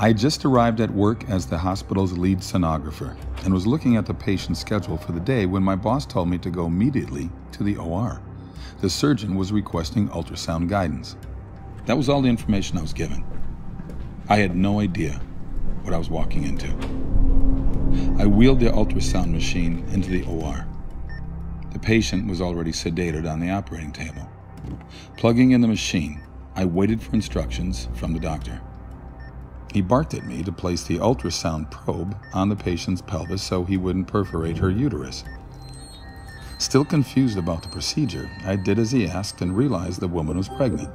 I had just arrived at work as the hospital's lead sonographer and was looking at the patient's schedule for the day when my boss told me to go immediately to the OR. The surgeon was requesting ultrasound guidance. That was all the information I was given. I had no idea what I was walking into. I wheeled the ultrasound machine into the OR. The patient was already sedated on the operating table. Plugging in the machine, I waited for instructions from the doctor. He barked at me to place the ultrasound probe on the patient's pelvis so he wouldn't perforate her uterus. Still confused about the procedure, I did as he asked and realized the woman was pregnant.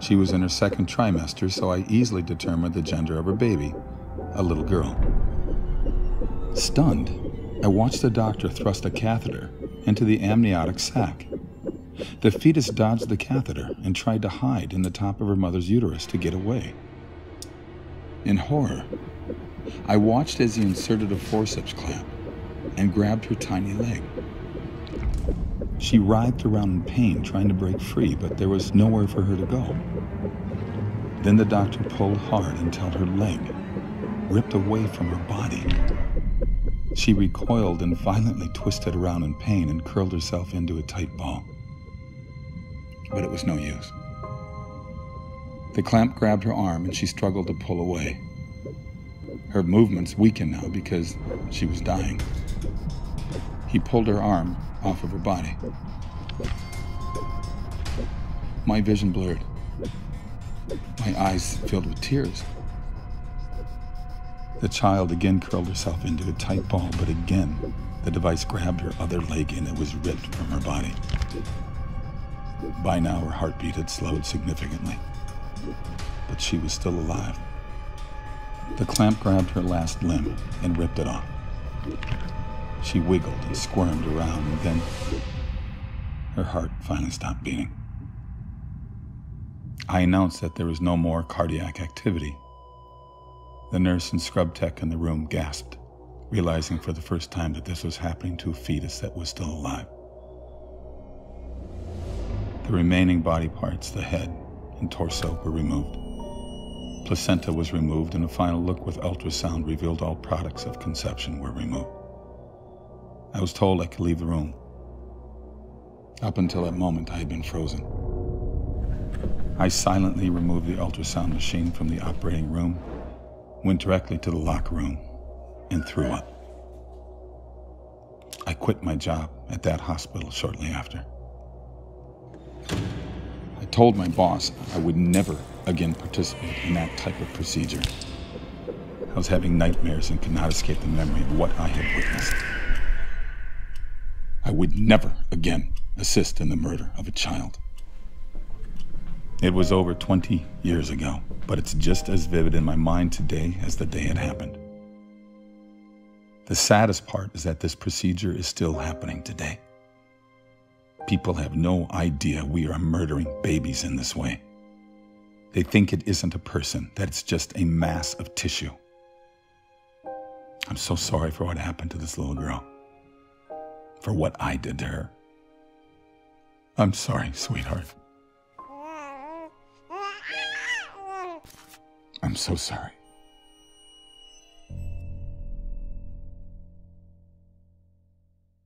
She was in her second trimester, so I easily determined the gender of her baby, a little girl. Stunned, I watched the doctor thrust a catheter into the amniotic sac. The fetus dodged the catheter and tried to hide in the top of her mother's uterus to get away. In horror, I watched as he inserted a forceps clamp and grabbed her tiny leg. She writhed around in pain, trying to break free, but there was nowhere for her to go. Then the doctor pulled hard until her leg ripped away from her body. She recoiled and violently twisted around in pain and curled herself into a tight ball. But it was no use. The clamp grabbed her arm and she struggled to pull away. Her movements weakened now because she was dying. He pulled her arm off of her body. My vision blurred. My eyes filled with tears. The child again curled herself into a tight ball, but again the device grabbed her other leg and it was ripped from her body. By now her heartbeat had slowed significantly, but she was still alive. The clamp grabbed her last limb and ripped it off. She wiggled and squirmed around, and then her heart finally stopped beating. I announced that there was no more cardiac activity. The nurse and scrub tech in the room gasped, realizing for the first time that this was happening to a fetus that was still alive. The remaining body parts, the head and torso, were removed. Placenta was removed, and a final look with ultrasound revealed all products of conception were removed. I was told I could leave the room. Up until that moment, I had been frozen. I silently removed the ultrasound machine from the operating room, went directly to the locker room, and threw up. I quit my job at that hospital shortly after. I told my boss I would never again participate in that type of procedure. I was having nightmares and could not escape the memory of what I had witnessed. I would never again assist in the murder of a child. It was over 20 years ago, but it's just as vivid in my mind today as the day it happened. The saddest part is that this procedure is still happening today. People have no idea we are murdering babies in this way. They think it isn't a person, that it's just a mass of tissue. I'm so sorry for what happened to this little girl, for what I did to her. I'm sorry, sweetheart. I'm so sorry.